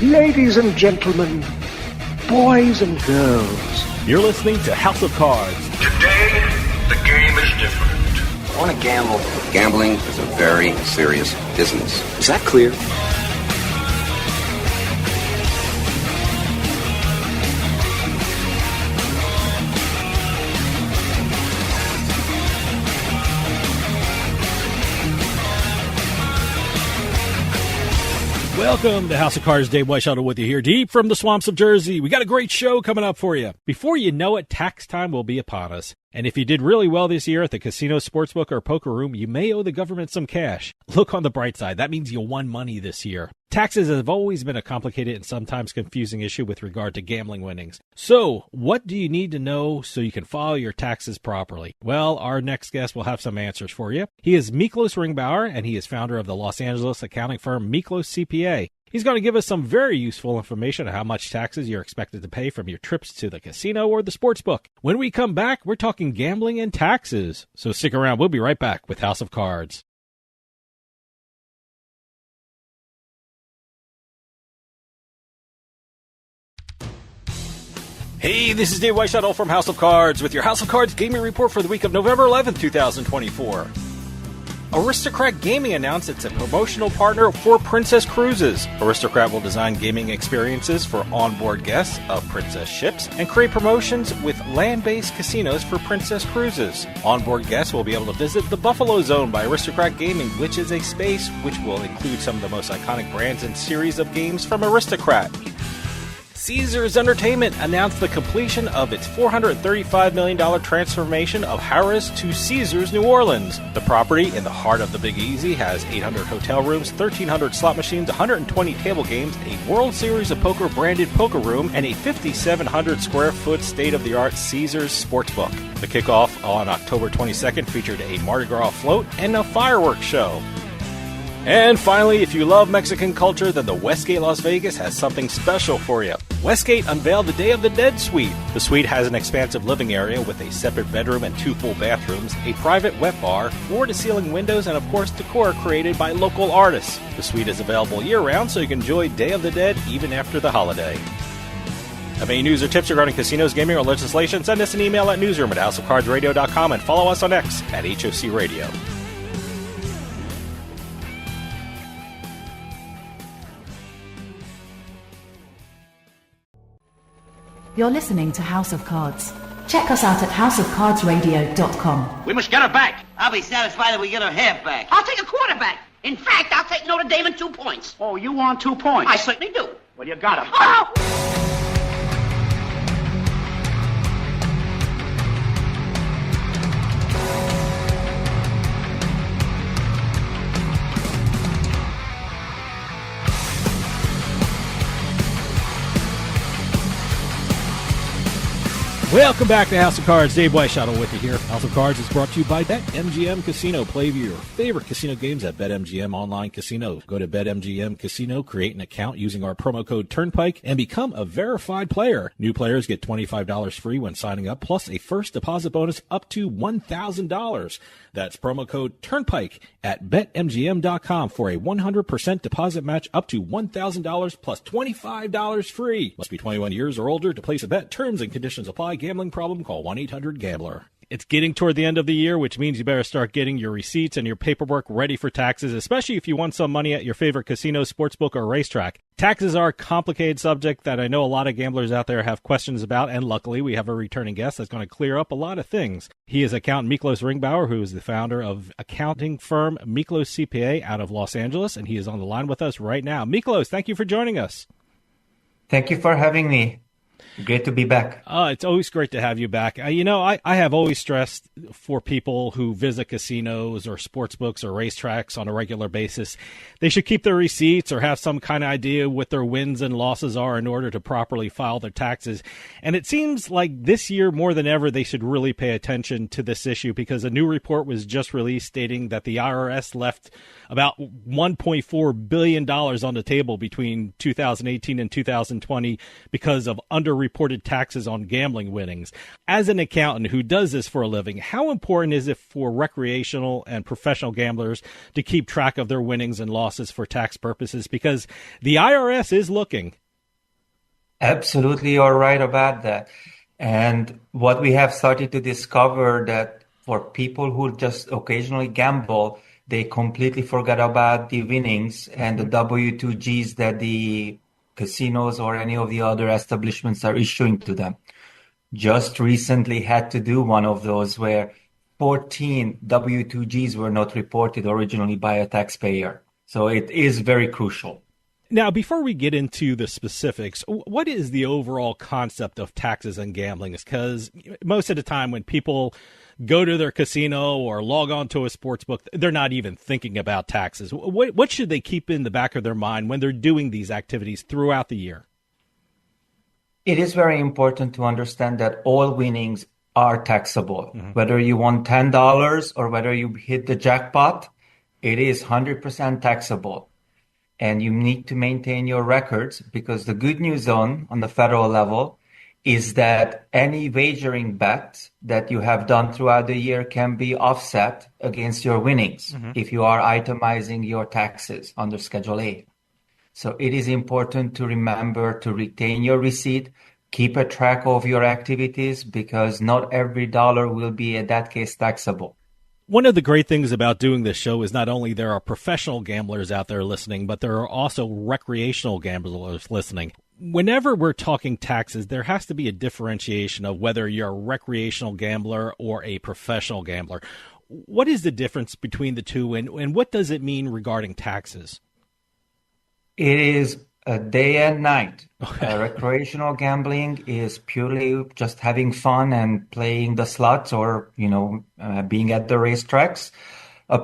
ladies and gentlemen, boys and girls. You're listening to House of Cards. Today, the game is different. I want to gamble. Gambling is a very serious business. Is that clear? Welcome to House of Cards. Dave Weishuttle with you here, deep from the swamps of Jersey. We got a great show coming up for you. Before you know it, tax time will be upon us. And if you did really well this year at the casino, sportsbook, or poker room, you may owe the government some cash. Look on the bright side. That means you won money this year. Taxes have always been a complicated and sometimes confusing issue with regard to gambling winnings. So, what do you need to know so you can file your taxes properly? Well, our next guest will have some answers for you. He is Miklos Ringbauer, and he is founder of the Los Angeles accounting firm MiklosCPA. He's going to give us some very useful information on how much taxes you're expected to pay from your trips to the casino or the sports book. When we come back, we're talking gambling and taxes. So stick around. We'll be right back with House of Cards. Hey, this is Dave Weishuttle from House of Cards with your House of Cards gaming report for the week of November 11th, 2024. Aristocrat Gaming announced it's a promotional partner for Princess Cruises. Aristocrat will design gaming experiences for onboard guests of Princess ships and create promotions with land-based casinos for Princess Cruises. Onboard guests will be able to visit the Buffalo Zone by Aristocrat Gaming, which is a space which will include some of the most iconic brands and series of games from Aristocrat. Caesars Entertainment announced the completion of its $435 million transformation of Harrah's to Caesars New Orleans. The property in the heart of the Big Easy has 800 hotel rooms, 1,300 slot machines, 120 table games, a World Series of Poker branded poker room, and a 5,700 square foot state-of-the-art Caesars Sportsbook. The kickoff on October 22nd featured a Mardi Gras float and a fireworks show. And finally, if you love Mexican culture, then the Westgate Las Vegas has something special for you. Westgate unveiled the Day of the Dead suite. The suite has an expansive living area with a separate bedroom and 2 full bathrooms, a private wet bar, floor-to-ceiling windows, and of course decor created by local artists. The suite is available year-round, so you can enjoy Day of the Dead even after the holiday. Have any news or tips regarding casinos, gaming, or legislation? Send us an email at newsroom@houseofcardsradio.com and follow us on X at HOC Radio. You're listening to House of Cards. Check us out at houseofcardsradio.com. We must get her back. I'll be satisfied if we get her half back. I'll take a quarterback. In fact, I'll take Notre Dame in 2 points. Oh, you want 2 points? I certainly do. Well, you got 'em. Oh! Welcome back to House of Cards. Dave Weishuttle with you here. House of Cards is brought to you by BetMGM Casino. Play your favorite casino games at BetMGM Online Casino. Go to BetMGM Casino, create an account using our promo code Turnpike, and become a verified player. New players get $25 free when signing up, plus a first deposit bonus up to $1,000. That's promo code Turnpike at BetMGM.com for a 100% deposit match up to $1,000 plus $25 free. Must be 21 years or older to place a bet. Terms and conditions apply. Gambling problem? Call 1-800-GAMBLER. It's getting toward the end of the year, which means you better start getting your receipts and your paperwork ready for taxes, especially if you won some money at your favorite casino, sportsbook, or racetrack. Taxes are a complicated subject that I know a lot of gamblers out there have questions about, and luckily we have a returning guest that's going to clear up a lot of things. He is accountant Miklos Ringbauer, who is the founder of accounting firm MiklosCPA out of Los Angeles, and he is on the line with us right now. Miklos, thank you for joining us. Thank you for having me. Great to be back. It's always great to have you back. I have always stressed for people who visit casinos or sports books or racetracks on a regular basis, they should keep their receipts or have some kind of idea what their wins and losses are in order to properly file their taxes. And it seems like this year more than ever, they should really pay attention to this issue because a new report was just released stating that the IRS left about $1.4 billion on the table between 2018 and 2020 because of under underreported taxes on gambling winnings. As an accountant who does this for a living, how important is it for recreational and professional gamblers to keep track of their winnings and losses for tax purposes? Because the IRS is looking. Absolutely, you're right about that. And what we have started to discover that for people who just occasionally gamble, they completely forget about the winnings and the W-2Gs that the casinos or any of the other establishments are issuing to them. Just recently had to do one of those where 14 W-2Gs were not reported originally by a taxpayer. So it is very crucial. Now, before we get into the specifics, what is the overall concept of taxes and gambling? Because most of the time when people go to their casino or log on to a sports book, they're not even thinking about taxes. What should they keep in the back of their mind when they're doing these activities throughout the year? It is very important to understand that all winnings are taxable. Whether you won $10 or whether you hit the jackpot, it is 100% taxable. And you need to maintain your records, because the good news on the federal level is that any wagering bet that you have done throughout the year can be offset against your winnings if you are itemizing your taxes under Schedule A. So it is important to remember to retain your receipt, keep a track of your activities, because not every dollar will be in that case taxable. One of the great things about doing this show is not only there are professional gamblers out there listening, but there are also recreational gamblers listening. Whenever we're talking taxes, there has to be a differentiation of whether you're a recreational gambler or a professional gambler. What is the difference between the two, and what does it mean regarding taxes? It is a day and night. Recreational gambling is purely just having fun and playing the slots or, being at the racetracks.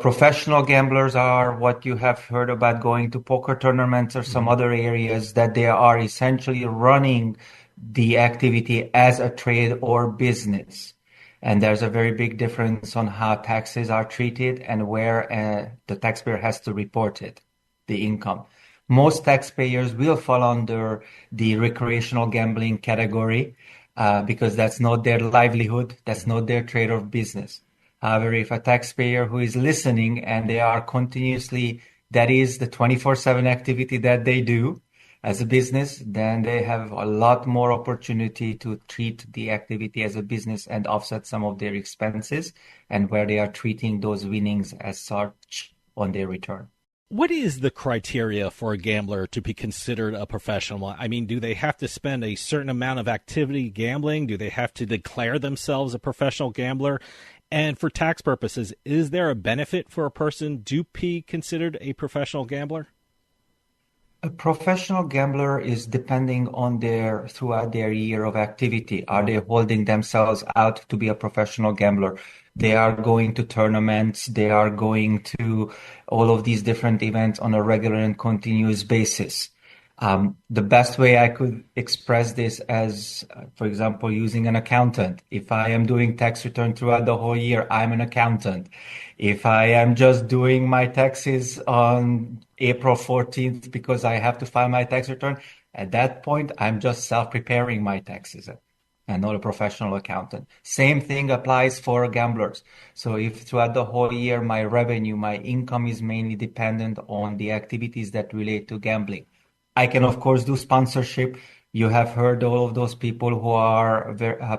Professional gamblers are what you have heard about going to poker tournaments or some other areas that they are essentially running the activity as a trade or business. And there's a very big difference on how taxes are treated and where the taxpayer has to report it, the income. Most taxpayers will fall under the recreational gambling category because that's not their livelihood, that's not their trade or business. However, if a taxpayer who is listening and they are continuously, that is the 24/7 activity that they do as a business, then they have a lot more opportunity to treat the activity as a business and offset some of their expenses, and where they are treating those winnings as such on their return. What is the criteria for a gambler to be considered a professional? I mean, do they have to spend a certain amount of activity gambling? Do they have to declare themselves a professional gambler? And for tax purposes, is there a benefit for a person to be considered a professional gambler? A professional gambler is depending on throughout their year of activity. Are they holding themselves out to be a professional gambler? They are going to tournaments. They are going to all of these different events on a regular and continuous basis. The best way I could express this as, for example, using an accountant. If I am doing tax return throughout the whole year, I'm an accountant. If I am just doing my taxes on April 14th because I have to file my tax return, at that point, I'm just self-preparing my taxes and not a professional accountant. Same thing applies for gamblers. So if throughout the whole year, my revenue, my income is mainly dependent on the activities that relate to gambling, I can, of course, do sponsorship. You have heard all of those people who are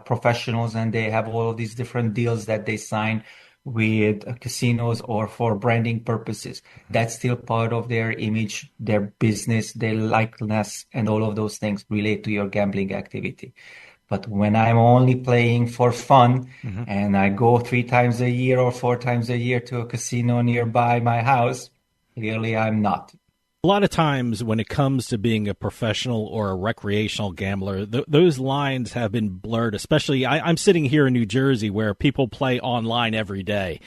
professionals and they have all of these different deals that they sign with casinos or for branding purposes. That's still part of their image, their business, their likeness, and all of those things relate to your gambling activity. But when I'm only playing for fun and I go 3 times a year or 4 times a year to a casino nearby my house, clearly I'm not. A lot of times when it comes to being a professional or a recreational gambler, those lines have been blurred, especially I'm sitting here in New Jersey where people play online every day.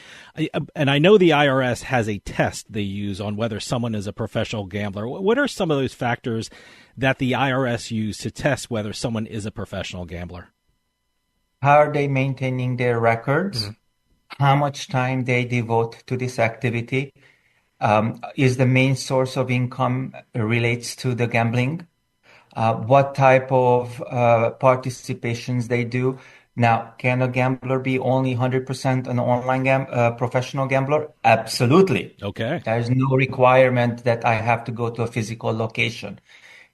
And I know the IRS has a test they use on whether someone is a professional gambler. What are some of those factors that the IRS use to test whether someone is a professional gambler? How are they maintaining their records? How much time they devote to this activity? Is the main source of income relates to the gambling? what type of participations they do. Now, can a gambler be only 100% an online professional gambler? Absolutely. Okay. There's no requirement that I have to go to a physical location.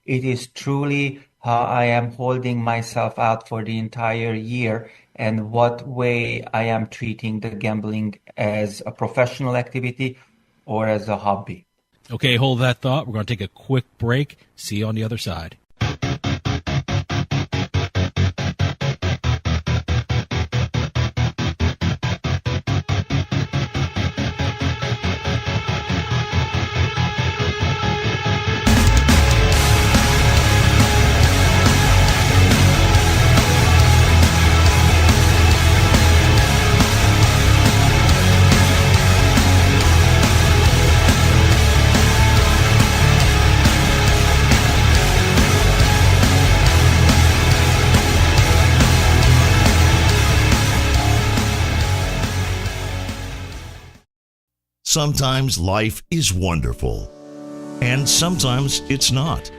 It is truly how I am holding myself out for the entire year and what way I am treating the gambling as a professional activity or as a hobby. Okay, hold that thought. We're going to take a quick break. See you on the other side. Sometimes life is wonderful, and sometimes it's not.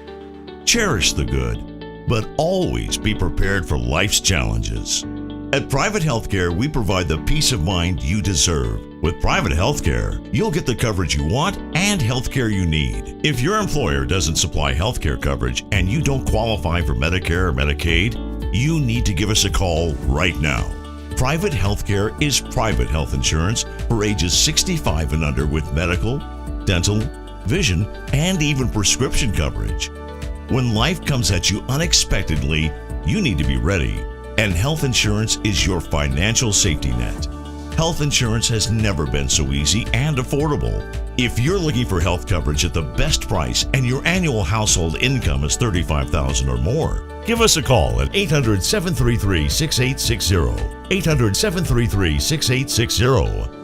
Cherish the good, but always be prepared for life's challenges. At Private Healthcare, we provide the peace of mind you deserve. With Private Healthcare, you'll get the coverage you want and healthcare you need. If your employer doesn't supply healthcare coverage and you don't qualify for Medicare or Medicaid, you need to give us a call right now. Private healthcare is private health insurance for ages 65 and under with medical, dental, vision, and even prescription coverage. When life comes at you unexpectedly, you need to be ready, and health insurance is your financial safety net. Health insurance has never been so easy and affordable. If you're looking for health coverage at the best price and your annual household income is $35,000 or more, give us a call at 800-733-6860. 800-733-6860.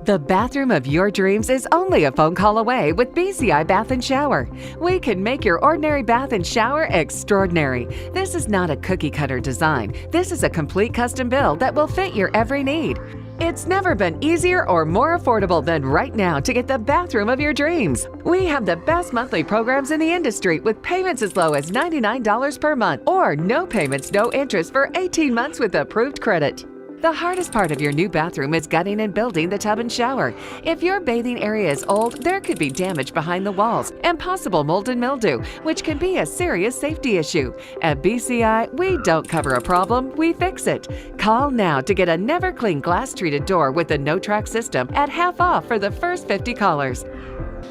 The bathroom of your dreams is only a phone call away with BCI Bath and Shower. We can make your ordinary bath and shower extraordinary. This is not a cookie-cutter design. This is a complete custom build that will fit your every need. It's never been easier or more affordable than right now to get the bathroom of your dreams. We have the best monthly programs in the industry with payments as low as $99 per month or no payments, no interest for 18 months with approved credit. The hardest part of your new bathroom is gutting and building the tub and shower. If your bathing area is old, there could be damage behind the walls and possible mold and mildew, which can be a serious safety issue. At BCI, we don't cover a problem, we fix it. Call now to get a never-clean glass-treated door with the no-track system at half off for the first 50 callers.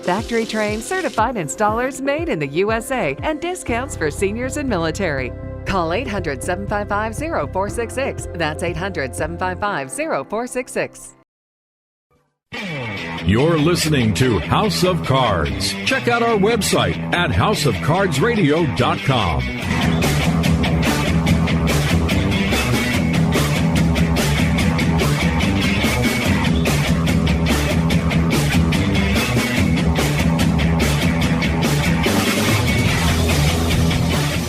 Factory-trained, certified installers made in the USA and discounts for seniors and military. Call 800-755-0466. That's 800-755-0466. You're listening to House of Cards. Check out our website at houseofcardsradio.com.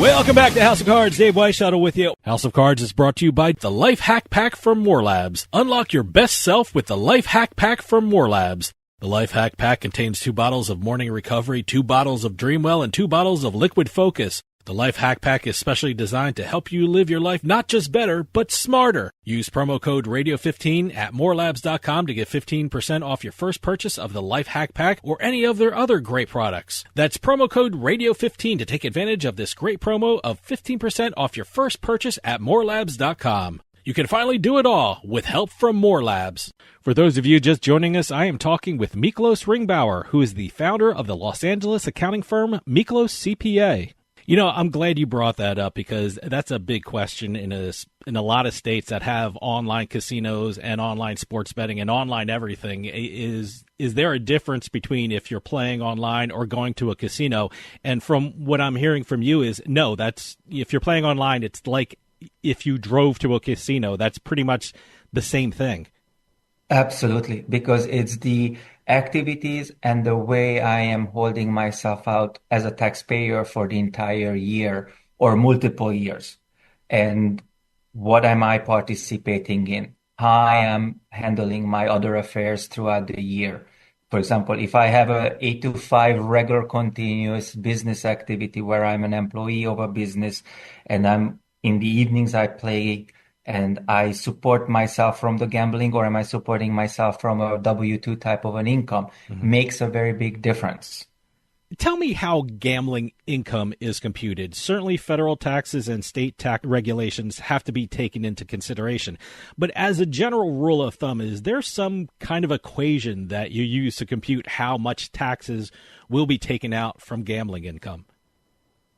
Welcome back to House of Cards. Dave Weishuttle with you. House of Cards is brought to you by the Life Hack Pack from More Labs. Unlock your best self with the Life Hack Pack from More Labs. The Life Hack Pack contains 2 bottles of Morning Recovery, 2 bottles of Dreamwell, and 2 bottles of Liquid Focus. The Life Hack Pack is specially designed to help you live your life not just better, but smarter. Use promo code Radio15 at morelabs.com to get 15% off your first purchase of the Life Hack Pack or any of their other great products. That's promo code Radio15 to take advantage of this great promo of 15% off your first purchase at morelabs.com. You can finally do it all with help from More Labs. For those of you just joining us, I am talking with Miklos Ringbauer, who is the founder of the Los Angeles accounting firm MiklosCPA. You know, I'm glad you brought that up because that's a big question in a lot of states that have online casinos and online sports betting and online everything. Is there a difference between if you're playing online or going to a casino? And from what I'm hearing from you is no, that's if you're playing online, it's like if you drove to a casino. That's pretty much the same thing. Absolutely, because it's the activities and the way I am holding myself out as a taxpayer for the entire year or multiple years. And what am I participating in? How I am handling my other affairs throughout the year. For example, if I have a 8 to 5 regular continuous business activity where I'm an employee of a business and I'm in the evenings I play and I support myself from the gambling, or am I supporting myself from a W-2 type of an income, makes a very big difference. Tell me how gambling income is computed. Certainly federal taxes and state tax regulations have to be taken into consideration. But as a general rule of thumb, is there some kind of equation that you use to compute how much taxes will be taken out from gambling income?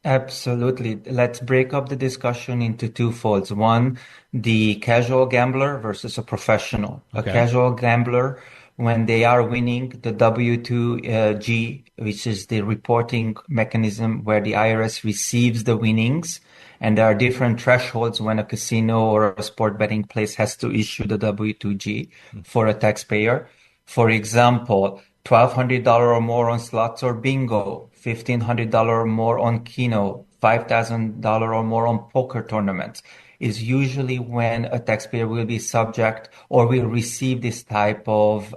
Absolutely. Let's break up the discussion into two folds. One, the casual gambler versus a professional. Okay. A casual gambler, when they are winning, the W-2G, which is the reporting mechanism where the IRS receives the winnings, and there are different thresholds when a casino or a sport betting place has to issue the W-2G for a taxpayer. For example, $1,200 or more on slots or bingo, $1,500 or more on Keno, $5,000 or more on poker tournaments is usually when a taxpayer will be subject or will receive this type of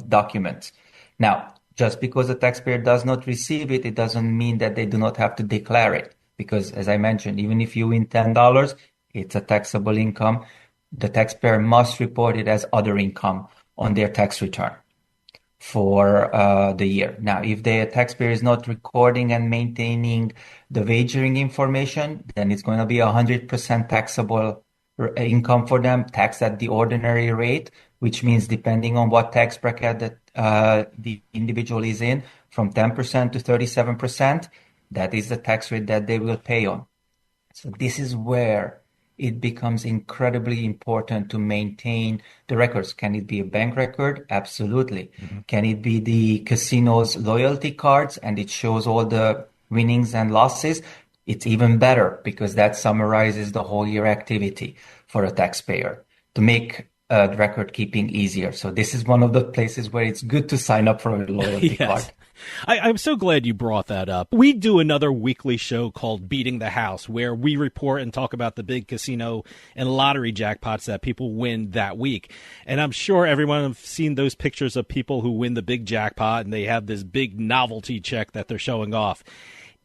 documents. Now, just because a taxpayer does not receive it, it doesn't mean that they do not have to declare it. Because as I mentioned, even if you win $10, it's a taxable income. The taxpayer must report it as other income on their tax return for the year. Now, if the taxpayer is not recording and maintaining the wagering information, then it's going to be 100% taxable income for them, taxed at the ordinary rate, which means depending on what tax bracket that the individual is in, from 10% to 37%, that is the tax rate that they will pay on. So this is where it becomes incredibly important to maintain the records. Can it be a bank record? Absolutely. Can it be the casino's loyalty cards and it shows all the winnings and losses? It's even better because that summarizes the whole year activity for a taxpayer to make record keeping easier. So this is one of the places where it's good to sign up for a loyalty card. I'm so glad you brought that up. We do another weekly show called Beating the House, where we report and talk about the big casino and lottery jackpots that people win that week. And I'm sure everyone has seen those pictures of people who win the big jackpot and they have this big novelty check that they're showing off.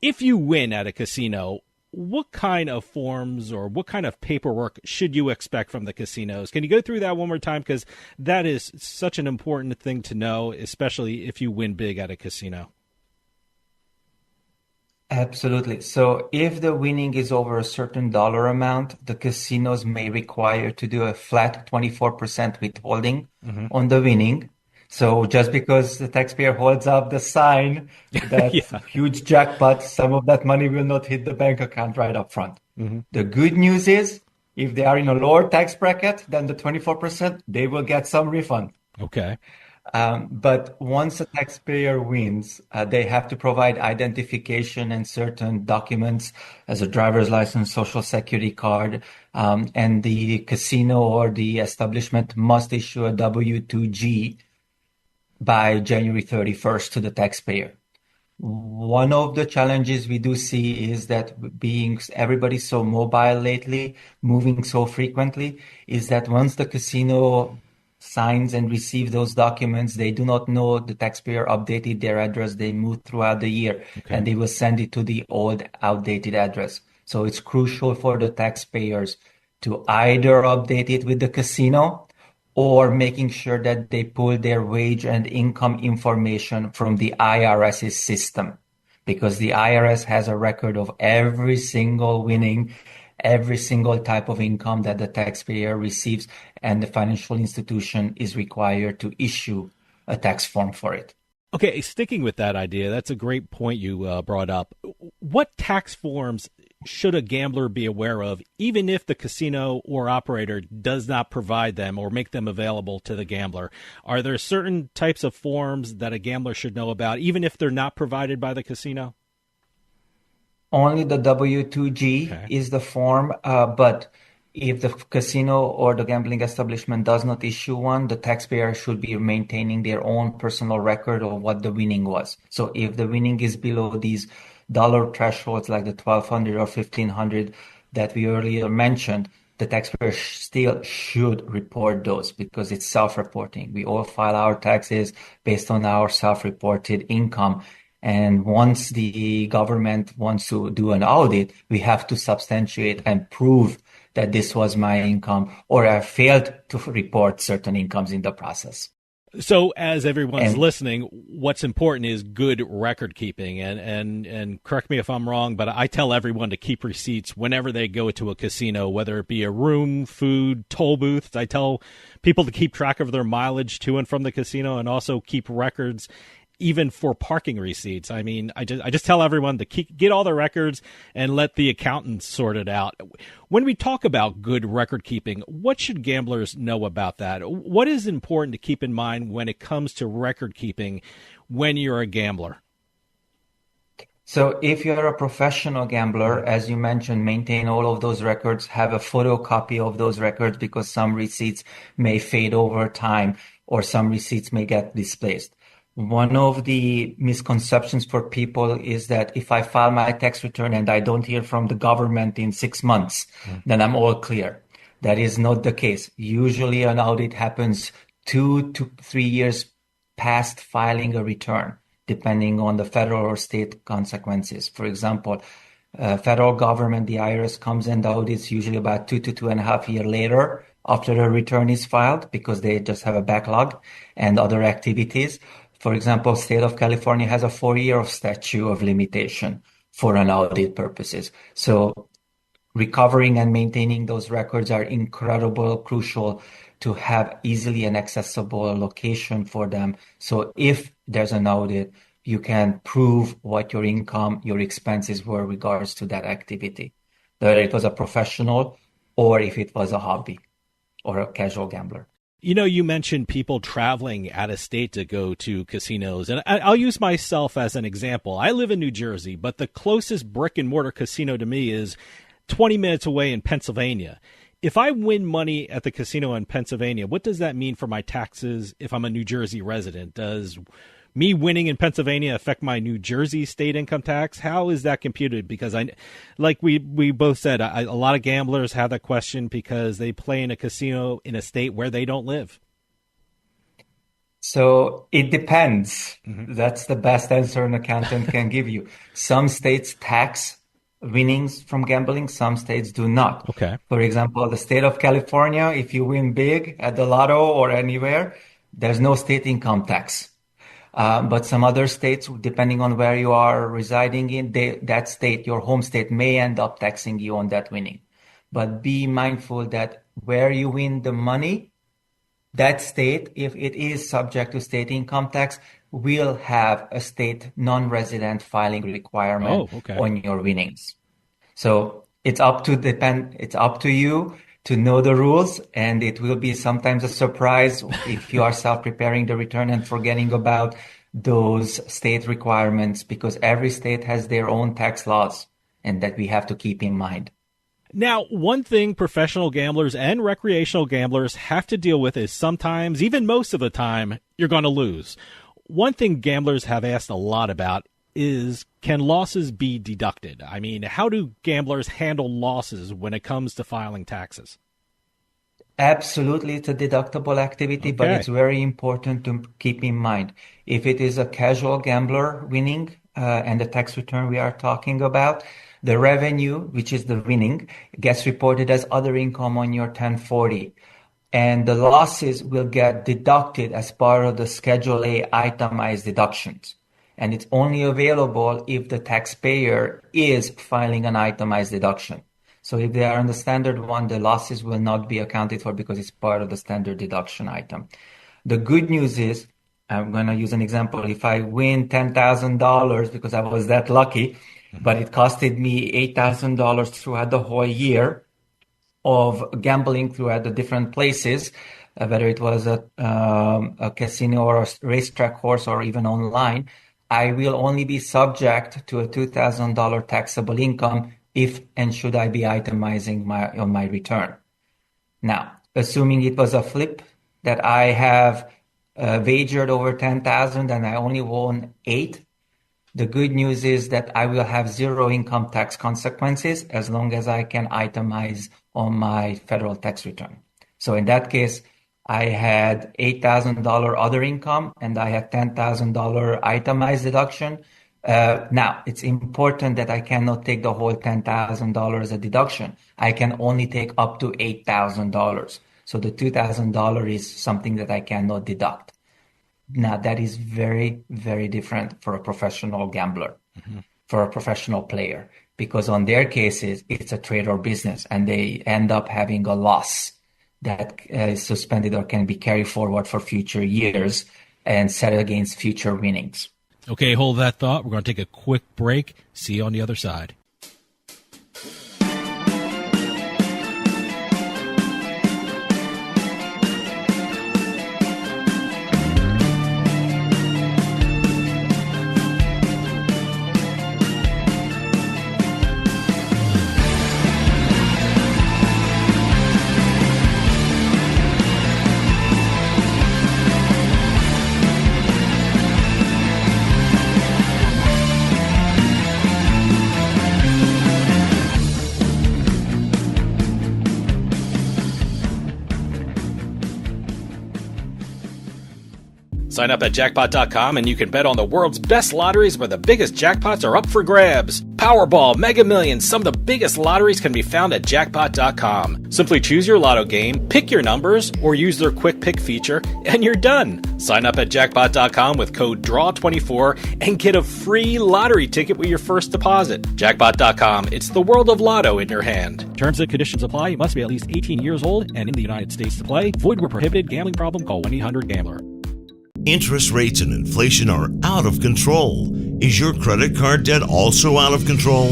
If you win at a casino, what kind of forms or what kind of paperwork should you expect from the casinos? Can you go through that one more time? Because that is such an important thing to know, especially if you win big at a casino. Absolutely. So if the winning is over a certain dollar amount, the casinos may require to do a flat 24% withholding on the winning. So just because the taxpayer holds up the sign that huge jackpot, some of that money will not hit the bank account right up front. The good news is if they are in a lower tax bracket than the 24%, they will get some refund. Okay. But once a taxpayer wins, they have to provide identification and certain documents as a driver's license, social security card, and the casino or the establishment must issue a W-2G by January 31st to the taxpayer. One of the challenges we do see is that being everybody so mobile lately, moving so frequently, is that once the casino signs and receives those documents, they do not know the taxpayer updated their address. They move throughout the year and they will send it to the old outdated address. So it's crucial for the taxpayers to either update it with the casino or making sure that they pull their wage and income information from the IRS's system, because the IRS has a record of every single winning, every single type of income that the taxpayer receives, and the financial institution is required to issue a tax form for it. Okay, sticking with that idea, that's a great point you brought up. What tax forms should a gambler be aware of, even if the casino or operator does not provide them or make them available to the gambler? Are there certain types of forms that a gambler should know about, even if they're not provided by the casino? Only the W-2G is the form, but if the casino or the gambling establishment does not issue one, the taxpayer should be maintaining their own personal record of what the winning was. So if the winning is below these dollar thresholds like the $1,200 or $1,500 that we earlier mentioned, the taxpayer still should report those because it's self-reporting. We all file our taxes based on our self-reported income. And once the government wants to do an audit, we have to substantiate and prove that this was my income, or I failed to report certain incomes in the process. So as everyone's listening, what's important is good record keeping. And correct me if I'm wrong, but I tell everyone to keep receipts whenever they go to a casino, whether it be a room, food, toll booths. I tell people to keep track of their mileage to and from the casino, and also keep records even for parking receipts. I mean, I just tell everyone to get all the records and let the accountants sort it out. When we talk about good record keeping, what should gamblers know about that? What is important to keep in mind when it comes to record keeping when you're a gambler? So if you're a professional gambler, as you mentioned, maintain all of those records, have a photocopy of those records because some receipts may fade over time or some receipts may get displaced. One of the misconceptions for people is that if I file my tax return and I don't hear from the government in 6 months, then I'm all clear. That is not the case. Usually an audit happens 2 to 3 years past filing a return, depending on the federal or state consequences. For example, federal government, the IRS comes and audits usually about 2 to 2.5 years later after a return is filed because they just have a backlog and other activities. For example, state of California has a 4-year statute of limitation for an audit purposes. So recovering and maintaining those records are incredible, crucial to have easily an accessible location for them. So if there's an audit, you can prove what your income, your expenses were regards to that activity, whether it was a professional or if it was a hobby or a casual gambler. You know, you mentioned people traveling out of state to go to casinos, and I'll use myself as an example. I live in New Jersey, but the closest brick and mortar casino to me is 20 minutes away in Pennsylvania. If I win money at the casino in Pennsylvania, what does that mean for my taxes if I'm a New Jersey resident? Does me winning in Pennsylvania affect my New Jersey state income tax? How is that computed? Because like we both said, a lot of gamblers have that question because they play in a casino in a state where they don't live. So it depends. That's the best answer an accountant can give you. Some states tax winnings from gambling, some states do not. Okay. For example, the state of California, if you win big at the lotto or anywhere, there's no state income tax. But some other states, depending on where you are residing in, that state, your home state, may end up taxing you on that winning. But be mindful that where you win the money, that state, if it is subject to state income tax, will have a state non-resident filing requirement on your winnings. So it's up to you to know the rules, and it will be sometimes a surprise if you are self-preparing the return and forgetting about those state requirements, because every state has their own tax laws, and that we have to keep in mind. Now, one thing professional gamblers and recreational gamblers have to deal with is sometimes, even most of the time, you're going to lose. One thing gamblers have asked a lot about is, can losses be deducted? I mean, how do gamblers handle losses when it comes to filing taxes? Absolutely, it's a deductible activity, but it's very important to keep in mind. If it is a casual gambler winning and the tax return we are talking about, the revenue, which is the winning, gets reported as other income on your 1040. And the losses will get deducted as part of the Schedule A itemized deductions. And it's only available if the taxpayer is filing an itemized deduction. So if they are on the standard one, the losses will not be accounted for because it's part of the standard deduction item. The good news is, I'm going to use an example. If I win $10,000 because I was that lucky, but it costed me $8,000 throughout the whole year of gambling throughout the different places, whether it was a casino or a racetrack course or even online, I will only be subject to a $2,000 taxable income if and should I be itemizing on my return. Now, assuming it was a flip that I have wagered over 10,000 and I only won 8, the good news is that I will have zero income tax consequences as long as I can itemize on my federal tax return. So in that case, I had $8,000 other income and I had $10,000 itemized deduction. Now, it's important that I cannot take the whole $10,000 as a deduction. I can only take up to $8,000. So the $2,000 is something that I cannot deduct. Now, that is very, very different for a professional gambler, for a professional player, because on their cases, it's a trade or business and they end up having a loss that is suspended or can be carried forward for future years and set against future winnings. Okay, hold that thought. We're going to take a quick break. See you on the other side. Sign up at jackpot.com and you can bet on the world's best lotteries where the biggest jackpots are up for grabs. Powerball, Mega Millions, some of the biggest lotteries can be found at jackpot.com. Simply choose your lotto game, pick your numbers, or use their quick pick feature, and you're done. Sign up at jackpot.com with code DRAW24 and get a free lottery ticket with your first deposit. Jackpot.com, it's the world of lotto in your hand. Terms and conditions apply. You must be at least 18 years old and in the United States to play. Void where prohibited. Gambling problem? Call 1-800-GAMBLER. Interest rates and inflation are out of control. Is your credit card debt also out of control?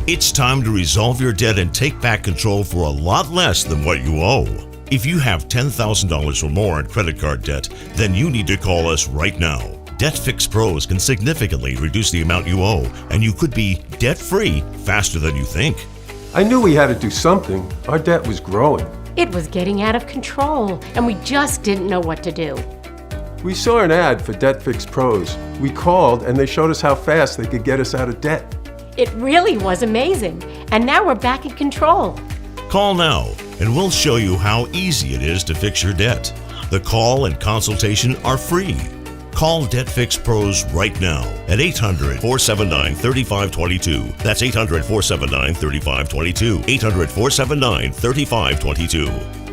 It's time to resolve your debt and take back control for a lot less than what you owe. If you have $10,000 or more in credit card debt, then you need to call us right now. Debt Fix Pros can significantly reduce the amount you owe, and you could be debt-free faster than you think. I knew we had to do something. Our debt was growing. It was getting out of control, and we just didn't know what to do. We saw an ad for Debt Fix Pros. We called and they showed us how fast they could get us out of debt. It really was amazing, and now we're back in control. Call now and we'll show you how easy it is to fix your debt. The call and consultation are free. Call Debt Fix Pros right now at 800-479-3522. That's 800-479-3522. 800-479-3522.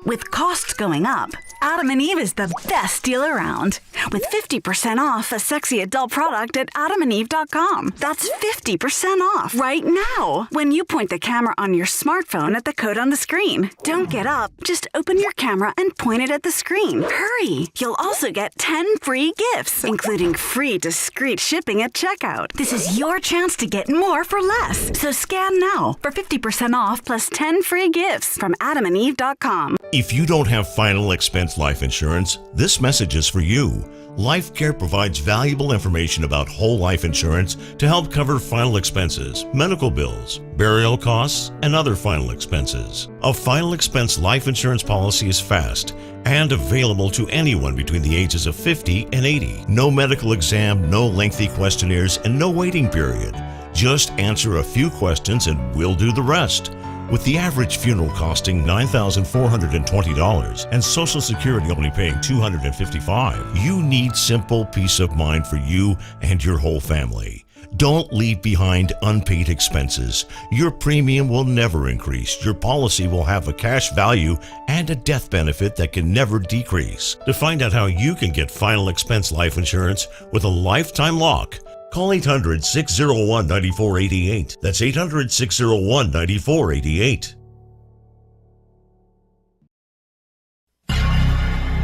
With costs going up, Adam and Eve is the best deal around. With 50% off a sexy adult product at adamandeve.com. That's 50% off right now when you point the camera on your smartphone at the code on the screen. Don't get up. Just open your camera and point it at the screen. Hurry! You'll also get 10 free gifts, including free discreet shipping at checkout. This is your chance to get more for less. So scan now for 50% off plus 10 free gifts from adamandeve.com. If you don't have final expense life insurance, this message is for you. LifeCare provides valuable information about whole life insurance to help cover final expenses, medical bills, burial costs, and other final expenses. A final expense life insurance policy is fast and available to anyone between the ages of 50 and 80. No medical exam, no lengthy questionnaires, and no waiting period. Just answer a few questions and we'll do the rest. With the average funeral costing $9,420 and Social Security only paying $255, you need simple peace of mind for you and your whole family. Don't leave behind unpaid expenses. Your premium will never increase. Your policy will have a cash value and a death benefit that can never decrease. To find out how you can get final expense life insurance with a lifetime lock, call 800-601-9488. That's 800-601-9488.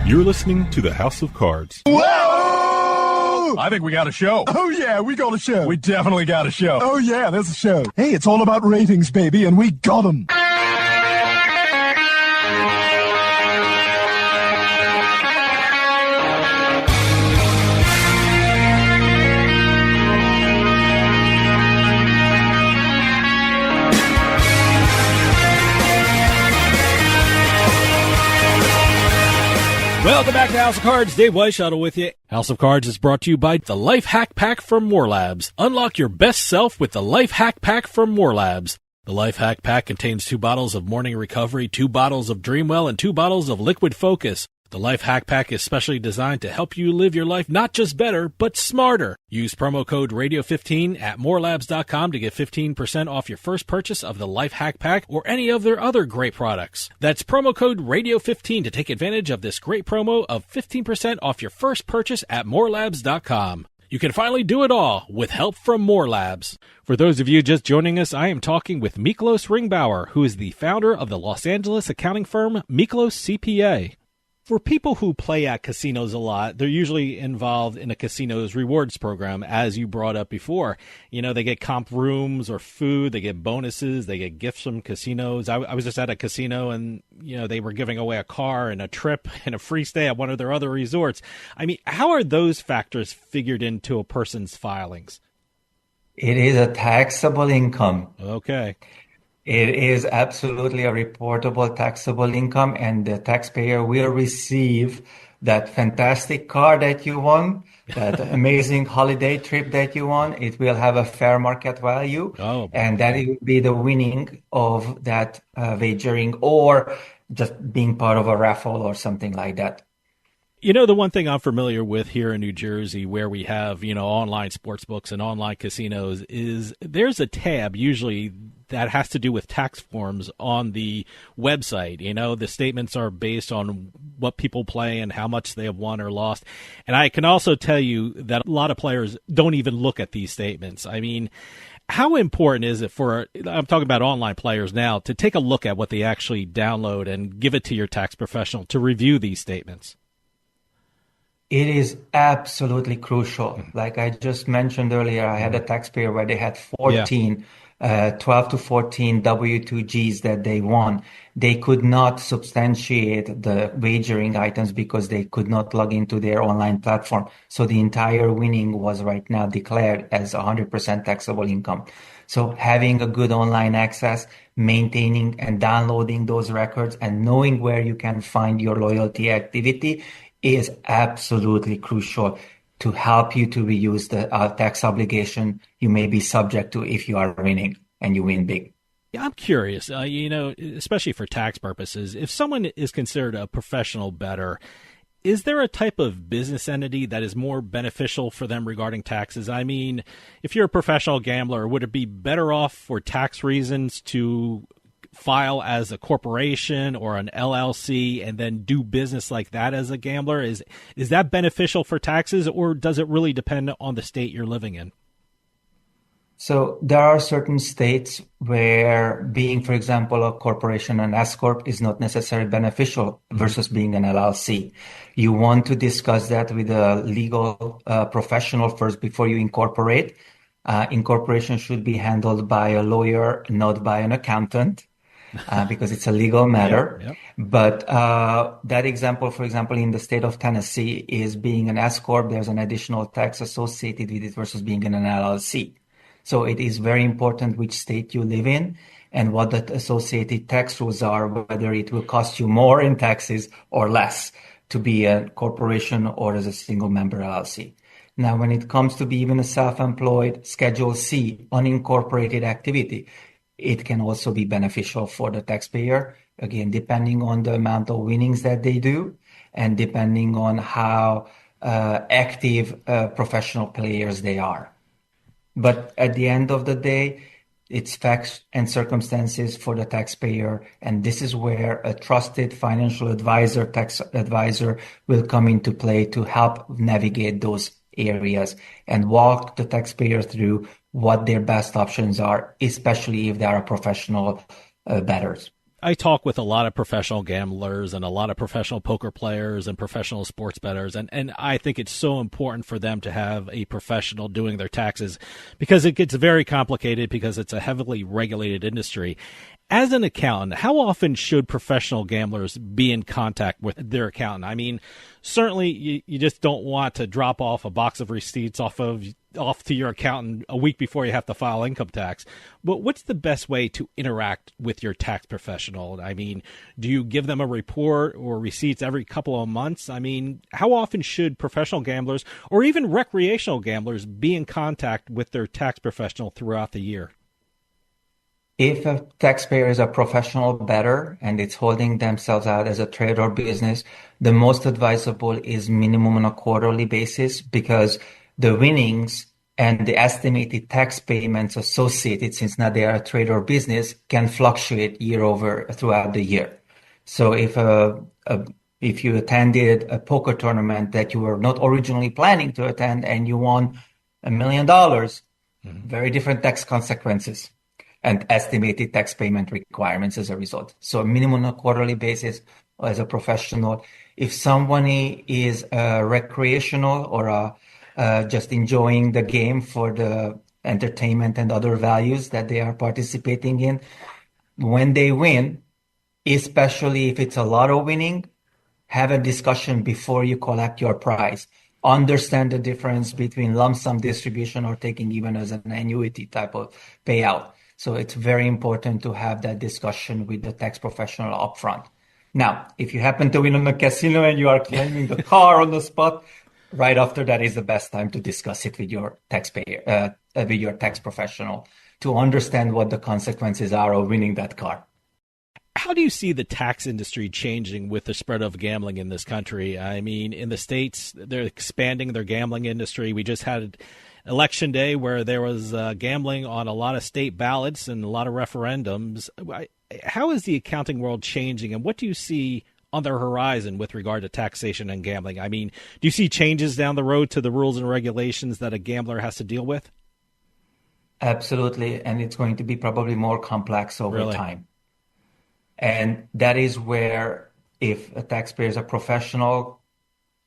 You're listening to the House of Cards. Whoa! I think we got a show. Oh, yeah, we got a show. We definitely got a show. Oh, yeah, there's a show. Hey, it's all about ratings, baby, and we got them. Well, Welcome back to House of Cards. Dave Weishuttle with you. House of Cards is brought to you by the Life Hack Pack from More Labs. Unlock your best self with the Life Hack Pack from More Labs. The Life Hack Pack contains 2 bottles of Morning Recovery, 2 bottles of Dreamwell, and 2 bottles of Liquid Focus. The Life Hack Pack is specially designed to help you live your life not just better, but smarter. Use promo code Radio15 at morelabs.com to get 15% off your first purchase of the Life Hack Pack or any of their other great products. That's promo code Radio15 to take advantage of this great promo of 15% off your first purchase at morelabs.com. You can finally do it all with help from More Labs. For those of you just joining us, I am talking with Miklos Ringbauer, who is the founder of the Los Angeles accounting firm MiklosCPA. For people who play at casinos a lot, they're usually involved in a casino's rewards program, as you brought up before. You know, they get comp rooms or food, they get bonuses, they get gifts from casinos. I was just at a casino and, you know, they were giving away a car and a trip and a free stay at one of their other resorts. I mean, how are those factors figured into a person's filings? It is a taxable income. Okay. It is absolutely a reportable taxable income, and the taxpayer will receive that fantastic car that you won, that amazing holiday trip that you won. It will have a fair market value, and that it will be the winning of that wagering or just being part of a raffle or something like that. You know, the one thing I'm familiar with here in New Jersey where we have, you know, online sports books and online casinos is there's a tab usually that has to do with tax forms on the website. You know, the statements are based on what people play and how much they have won or lost. And I can also tell you that a lot of players don't even look at these statements. I mean, how important is it for, I'm talking about online players now, to take a look at what they actually download and give it to your tax professional to review these statements? It is absolutely crucial. Like I just mentioned earlier, I had a taxpayer where they had 12 to 14 W-2Gs that they won. They could not substantiate the wagering items because they could not log into their online platform. So the entire winning was right now declared as 100% taxable income. So having a good online access, maintaining and downloading those records, and knowing where you can find your loyalty activity is absolutely crucial to help you to reduce the tax obligation you may be subject to if you are winning and you win big. Yeah, I'm curious, you know, especially for tax purposes, if someone is considered a professional bettor, is there a type of business entity that is more beneficial for them regarding taxes? I mean, if you're a professional gambler, would it be better off for tax reasons to file as a corporation or an LLC and then do business like that as a gambler? Is that beneficial for taxes, or does it really depend on the state you're living in? So there are certain states where being, for example, a corporation, an S-corp, is not necessarily beneficial versus being an LLC. You want to discuss that with a legal professional first before you incorporate. Incorporation should be handled by a lawyer, not by an accountant. Because it's a legal matter. Yep. But that example, for example, in the state of Tennessee is being an S-corp, there's an additional tax associated with it versus being in an LLC. So it is very important which state you live in and what the associated tax rules are, whether it will cost you more in taxes or less to be a corporation or as a single member LLC. Now, when it comes to be even a self-employed Schedule C unincorporated activity, it can also be beneficial for the taxpayer, again, depending on the amount of winnings that they do and depending on how active professional players they are. But at the end of the day, it's facts and circumstances for the taxpayer, and this is where a trusted financial advisor, tax advisor, will come into play to help navigate those areas and walk the taxpayer through what their best options are, especially if they are professional bettors. I talk with a lot of professional gamblers and a lot of professional poker players and professional sports bettors, and I think it's so important for them to have a professional doing their taxes because it gets very complicated because it's a heavily regulated industry. As an accountant, how often should professional gamblers be in contact with their accountant? I mean, certainly you just don't want to drop off a box of receipts off of off to your accountant a week before you have to file income tax. But what's the best way to interact with your tax professional? I mean, do you give them a report or receipts every couple of months? I mean, how often should professional gamblers or even recreational gamblers be in contact with their tax professional throughout the year? If a taxpayer is a professional bettor and it's holding themselves out as a trade or business, the most advisable is minimum on a quarterly basis, because the winnings and the estimated tax payments associated, since now they are a trade or business, can fluctuate throughout the year. So if you attended a poker tournament that you were not originally planning to attend and you won $1 million, very different tax consequences and estimated tax payment requirements as a result. So a minimum on a quarterly basis as a professional. If somebody is a recreational or just enjoying the game for the entertainment and other values that they are participating in, when they win, especially if it's a lotto winning, have a discussion before you collect your prize. Understand the difference between lump sum distribution or taking even as an annuity type of payout. So it's very important to have that discussion with the tax professional upfront. Now, if you happen to win on the casino and you are claiming the car on the spot, right after that is the best time to discuss it with your taxpayer, with your tax professional, to understand what the consequences are of winning that car. How do you see the tax industry changing with the spread of gambling in this country? I mean, in the States, they're expanding their gambling industry. We just had Election Day where there was gambling on a lot of state ballots and a lot of referendums. How is the accounting world changing, and what do you see on the horizon with regard to taxation and gambling? I mean, do you see changes down the road to the rules and regulations that a gambler has to deal with? Absolutely, and it's going to be probably more complex over time. And that is where, if a taxpayer is a professional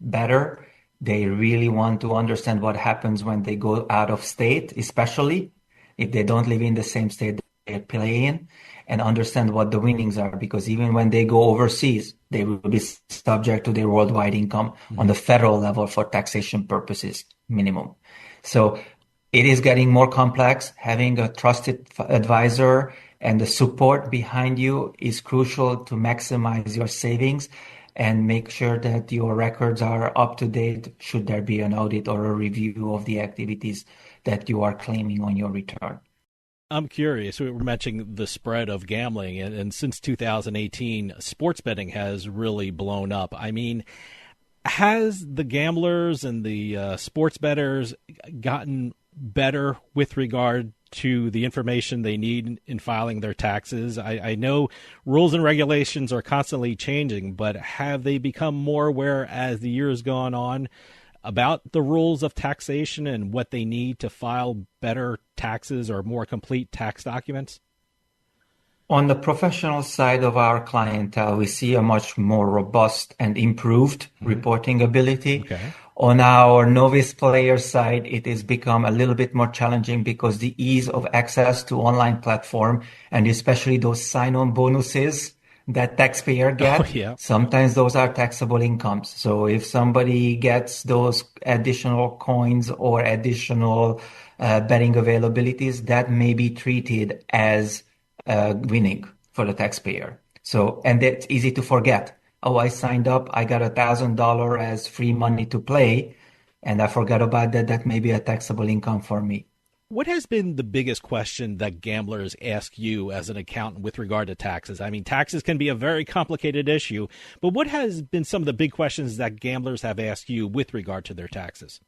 bettor, they really want to understand what happens when they go out of state, especially if they don't live in the same state they play in, and understand what the winnings are. Because even when they go overseas, they will be subject to their worldwide income on the federal level for taxation purposes, minimum. So it is getting more complex. Having a trusted advisor and the support behind you is crucial to maximize your savings and make sure that your records are up to date should there be an audit or a review of the activities that you are claiming on your return. I'm curious. We were mentioning the spread of gambling, and since 2018, sports betting has really blown up. I mean, has the gamblers and the sports bettors gotten better with regard to the information they need in filing their taxes? I know rules and regulations are constantly changing, but have they become more aware as the year has gone on about the rules of taxation and what they need to file better taxes or more complete tax documents? On the professional side of our clientele, we see a much more robust and improved reporting ability. Okay. On our novice player side, it has become a little bit more challenging because the ease of access to online platform, and especially those sign-on bonuses that taxpayer get, sometimes those are taxable incomes. So if somebody gets those additional coins or additional betting availabilities, that may be treated as winning for the taxpayer. So, and it's easy to forget. Oh, I signed up, I got $1,000 as free money to play, and I forgot about that. That may be a taxable income for me. What has been the biggest question that gamblers ask you as an accountant with regard to taxes? I mean, taxes can be a very complicated issue, but what has been some of the big questions that gamblers have asked you with regard to their taxes?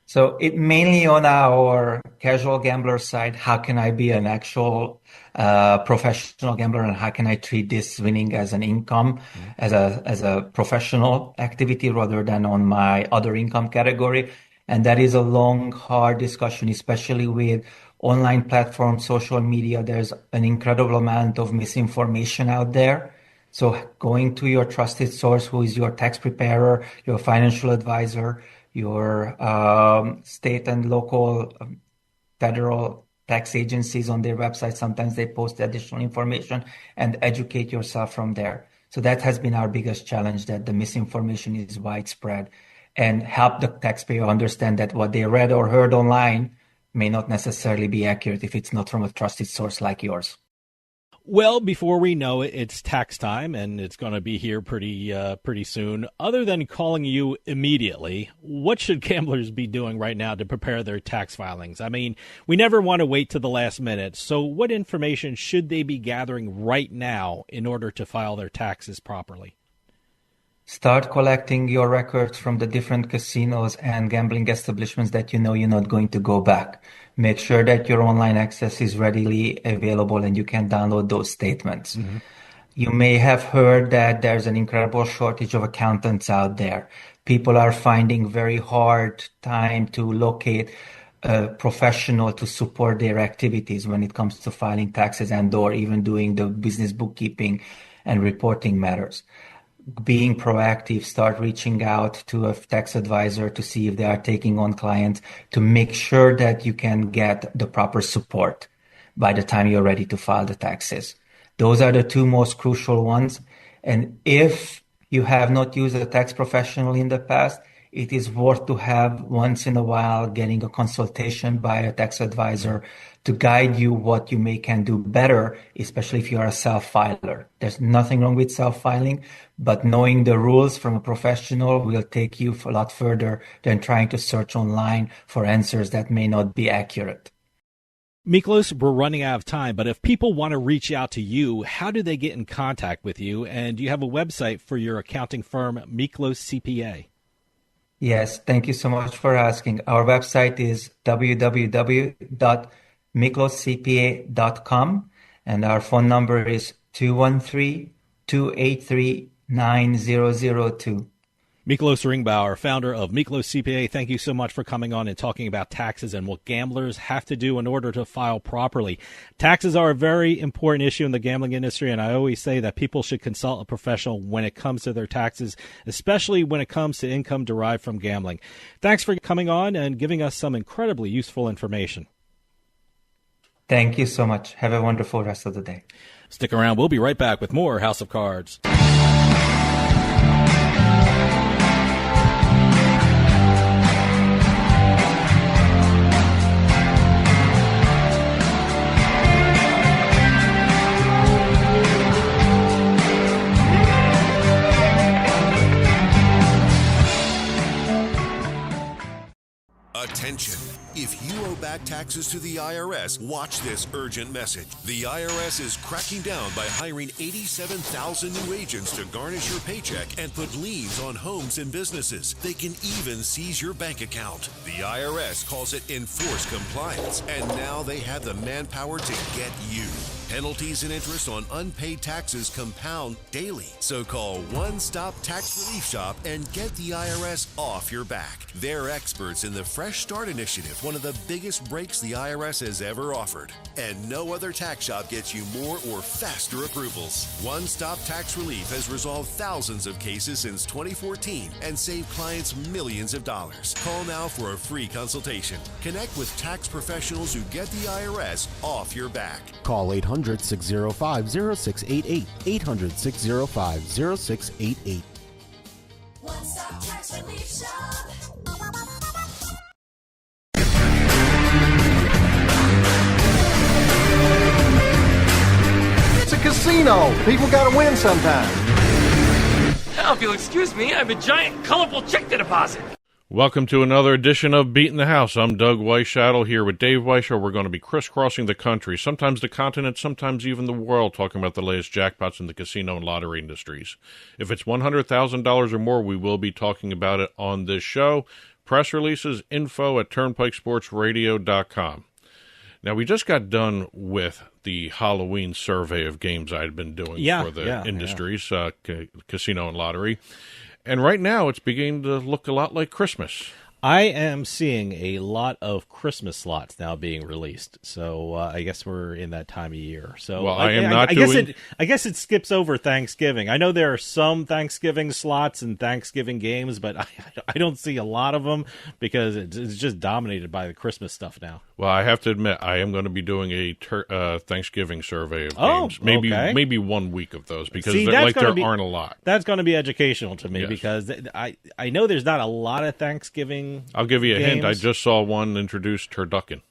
So it mainly on our casual gambler side, how can I be an actual professional gambler, and how can I treat this winning as an income, as a professional activity rather than on my other income category? And that is a long, hard discussion, especially with online platforms, social media. There's an incredible amount of misinformation out there. So going to your trusted source, who is your tax preparer, your financial advisor, your state and local federal tax agencies on their website, sometimes they post additional information, and educate yourself from there. So that has been our biggest challenge, that the misinformation is widespread. and help the taxpayer understand that what they read or heard online may not necessarily be accurate if it's not from a trusted source like yours. Well, before we know it, it's tax time, and it's going to be here pretty soon. Other than calling you immediately, what should gamblers be doing right now to prepare their tax filings? I mean, we never want to wait to the last minute. So what information should they be gathering right now in order to file their taxes properly? Start collecting your records from the different casinos and gambling establishments that you know you're not going to go back. Make sure that your online access is readily available and you can download those statements. Mm-hmm. You may have heard that there's an incredible shortage of accountants out there. People are finding very hard time to locate a professional to support their activities when it comes to filing taxes and or even doing the business bookkeeping and reporting matters. Being proactive, start reaching out to a tax advisor to see if they are taking on clients, to make sure that you can get the proper support by the time you're ready to file the taxes. Those are the two most crucial ones. And if you have not used a tax professional in the past, it is worth to have once in a while getting a consultation by a tax advisor to guide you what you can do better, especially if you are a self-filer. There's nothing wrong with self-filing, but knowing the rules from a professional will take you a lot further than trying to search online for answers that may not be accurate. Miklos, we're running out of time, but if people want to reach out to you, how do they get in contact with you? And do you have a website for your accounting firm, MiklosCPA? Yes, thank you so much for asking. Our website is www.MiklosCPA.com, and our phone number is 213-283-9002. Miklos Ringbauer, founder of Miklos CPA, thank you so much for coming on and talking about taxes and what gamblers have to do in order to file properly. Taxes are a very important issue in the gambling industry, and I always say that people should consult a professional when it comes to their taxes, especially when it comes to income derived from gambling. Thanks for coming on and giving us some incredibly useful information. Thank you so much. Have a wonderful rest of the day. Stick around. We'll be right back with more House of Cards. Attention. If you owe back taxes to the IRS, watch this urgent message. The IRS is cracking down by hiring 87,000 new agents to garnish your paycheck and put liens on homes and businesses. They can even seize your bank account. The IRS calls it enforced compliance, and now they have the manpower to get you. Penalties and interest on unpaid taxes compound daily. So call One Stop Tax Relief Shop and get the IRS off your back. They're experts in the Fresh Start Initiative, one of the biggest breaks the IRS has ever offered. And no other tax shop gets you more or faster approvals. One Stop Tax Relief has resolved thousands of cases since 2014 and saved clients millions of dollars. Call now for a free consultation. Connect with tax professionals who get the IRS off your back. Call 800-605-0688. 800-605-0688. One Stop Tax Relief Shop. It's a casino. People gotta win sometime. Now, if you'll excuse me, I have a giant, colorful check to deposit. Welcome to another edition of Beating the House. I'm Doug Weishattle here with Dave Weischer. We're going to be crisscrossing the country, sometimes the continent, sometimes even the world, talking about the latest jackpots in the casino and lottery industries. If it's $100,000 or more, we will be talking about it on this show. Press releases, info at turnpikesportsradio.com. Now, we just got done with the Halloween survey of games I had been doing for the industries, casino and lottery. And right now, it's beginning to look a lot like Christmas. I am seeing a lot of Christmas slots now being released, so I guess we're in that time of year. So well, I guess it skips over Thanksgiving. I know there are some Thanksgiving slots and Thanksgiving games, but I don't see a lot of them because it's just dominated by the Christmas stuff now. Well, I have to admit, I am going to be doing a Thanksgiving survey of games. Maybe 1 week of those because there aren't a lot. That's going to be educational to me because I know there's not a lot of Thanksgiving. I'll give you a games. hint. I just saw one introduced turducken.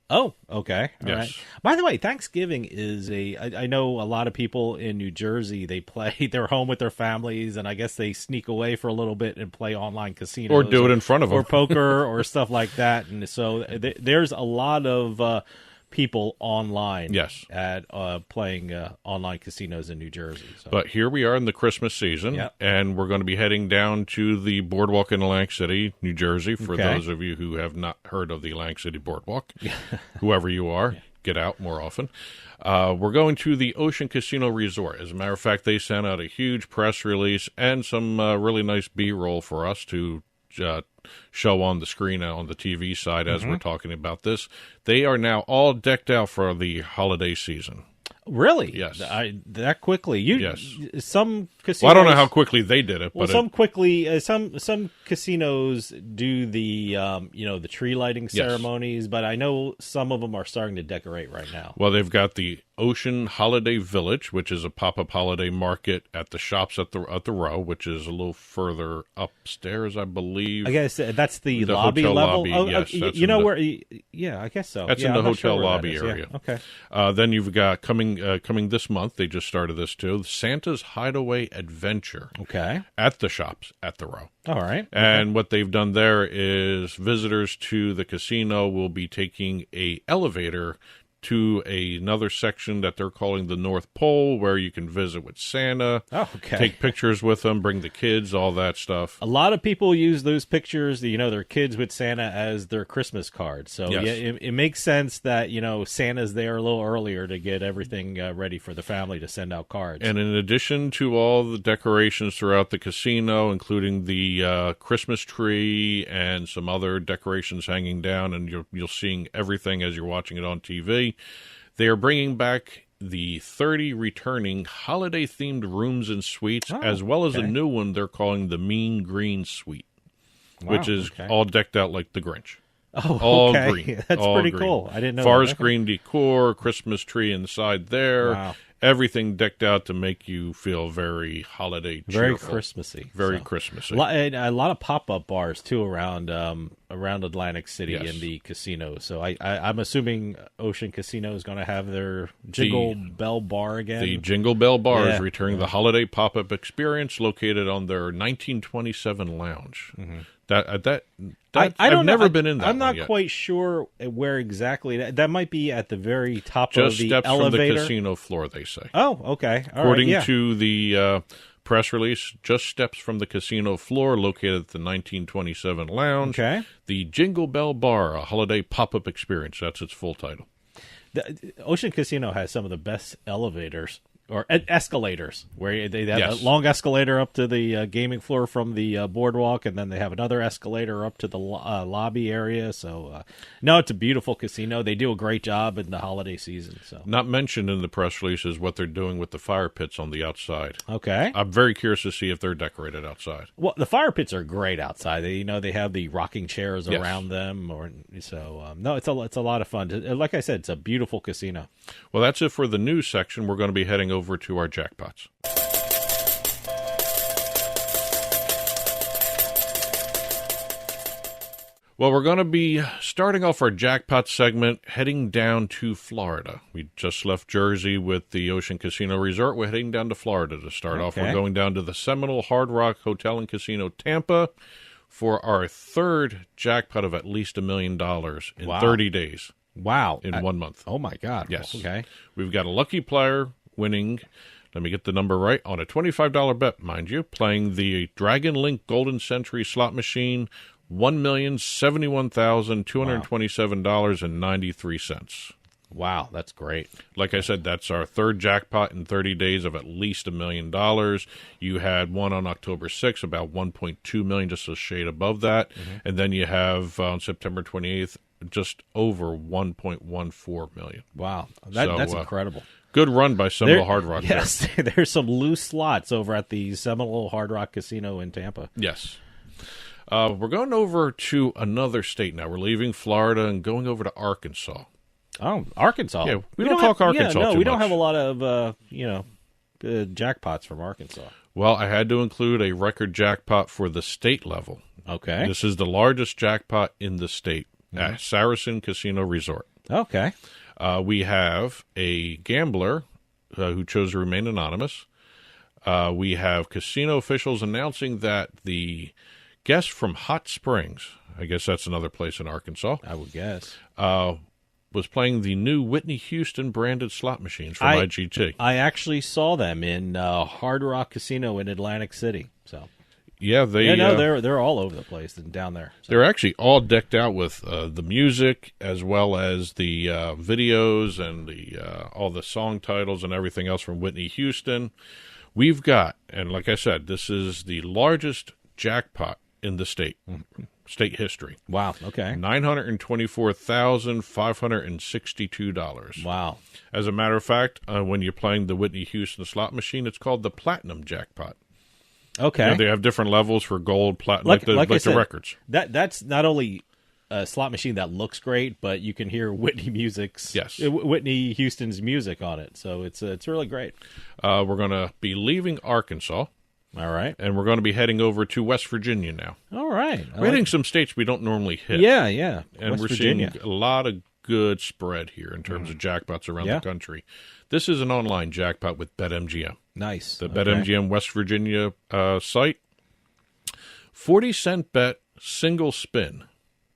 Oh, okay. All yes. right. By the way, Thanksgiving is I know a lot of people in New Jersey, they're home with their families, and I guess they sneak away for a little bit and play online casinos. Or do it in front of them. Or poker or stuff like that. And so there's a lot of people online at playing online casinos in New Jersey. So. But here we are in the Christmas season, and we're going to be heading down to the boardwalk in Atlantic City, New Jersey, for those of you who have not heard of the Atlantic City Boardwalk. Whoever you are, get out more often. We're going to the Ocean Casino Resort. As a matter of fact, they sent out a huge press release and some really nice B-roll for us to show on the screen on the TV side as we're talking about this. They are now all decked out for the holiday season. Really? Yes. That quickly? Yes. Some casinos. Well, I don't know how quickly they did it, well, but some casinos do the the tree lighting ceremonies, but I know some of them are starting to decorate right now. Well, they've got the Ocean Holiday Village, which is a pop-up holiday market at the shops at the row, which is a little further upstairs, I believe. I guess that's the lobby level. Lobby. Oh, yes, you know where? Yeah, I guess so. That's in the hotel lobby area. Yeah. Okay. Then you've got coming this month. They just started this too. Santa's Hideaway Adventure. Okay. At the shops at the row. All right. And what they've done there is visitors to the casino will be taking a elevator to another section that they're calling the North Pole, where you can visit with Santa, take pictures with them, bring the kids, all that stuff. A lot of people use those pictures, their kids with Santa as their Christmas card. So it makes sense that, Santa's there a little earlier to get everything ready for the family to send out cards. And in addition to all the decorations throughout the casino, including the Christmas tree and some other decorations hanging down, and you're seeing everything as you're watching it on TV, they are bringing back the 30 returning holiday-themed rooms and suites, as well as a new one they're calling the Mean Green Suite, which is all decked out like the Grinch. Oh, all green. That's all pretty green. cool. I didn't know Forest that. green decor, Christmas tree inside there. Wow. Everything decked out to make you feel very holiday cheerful. Very Christmassy. Very Christmassy. A lot of pop-up bars, too, around Atlantic City in the casino. So I'm assuming Ocean Casino is going to have their Jingle Bell Bar again. The Jingle Bell Bar is returning the holiday pop-up experience located on their 1927 lounge. Mm-hmm. I've never been in that. I'm not yet. quite sure where exactly. That might be at the very top Just of the steps elevator. from the casino floor, they say. Oh, okay. According to the press release, just steps from the casino floor located at the 1927 lounge. Okay. The Jingle Bell Bar, a holiday pop-up experience. That's its full title. The Ocean Casino has some of the best elevators. Or escalators, where they have a long escalator up to the gaming floor from the boardwalk, and then they have another escalator up to the lobby area. So, no, it's a beautiful casino. They do a great job in the holiday season. So, not mentioned in the press release is what they're doing with the fire pits on the outside. Okay, I'm very curious to see if they're decorated outside. Well, the fire pits are great outside. They have the rocking chairs around them, no, it's a lot of fun. Like I said, it's a beautiful casino. Well, that's it for the news section. We're going to be heading over to our jackpots. Well, we're going to be starting off our jackpot segment heading down to Florida. We just left Jersey with the Ocean Casino Resort. We're heading down to Florida to start off. We're going down to the Seminole Hard Rock Hotel and Casino Tampa for our third jackpot of at least $1 million in 30 days. Wow. In 1 month. Oh, my God. Yes. Okay. We've got a lucky player winning, let me get the number right, on a $25 bet, mind you, playing the Dragon Link Golden Century slot machine, $1,071,227.93. Wow, that's great. Like I said, that's our third jackpot in 30 days of at least $1 million. You had one on October 6th, about $1.2 million, just a shade above that. And then you have on September 28th, just over $1.14 million. Wow, that's incredible. Good run by Seminole Hard Rock. Yes, there's some loose slots over at the Seminole Hard Rock Casino in Tampa. Yes. We're going over to another state now. We're leaving Florida and going over to Arkansas. Oh, Arkansas. Yeah, we don't talk Arkansas too much. We don't have a lot of, jackpots from Arkansas. Well, I had to include a record jackpot for the state level. Okay. This is the largest jackpot in the state at Saracen Casino Resort. Okay. We have a gambler who chose to remain anonymous. We have casino officials announcing that the guest from Hot Springs, I guess that's another place in Arkansas, I would guess, was playing the new Whitney Houston branded slot machines from IGT. I actually saw them in Hard Rock Casino in Atlantic City. So, yeah, they're all over the place and down there. So. They're actually all decked out with the music as well as the videos and all the song titles and everything else from Whitney Houston. We've got, and like I said, this is the largest jackpot in the state. State history. Wow, okay. $924,562. Wow. As a matter of fact, when you're playing the Whitney Houston slot machine, it's called the Platinum Jackpot. Okay. They have different levels for gold, platinum, like the records. That's not only a slot machine that looks great, but you can hear Whitney Houston's music on it. So it's really great. We're going to be leaving Arkansas. All right. And we're going to be heading over to West Virginia now. All right. We're hitting some states we don't normally hit. Yeah. And West we're Virginia. seeing a lot of good spread here in terms of jackpots around the country. This is an online jackpot with BetMGM. Nice. The BetMGM West Virginia site. 40-cent bet, single spin.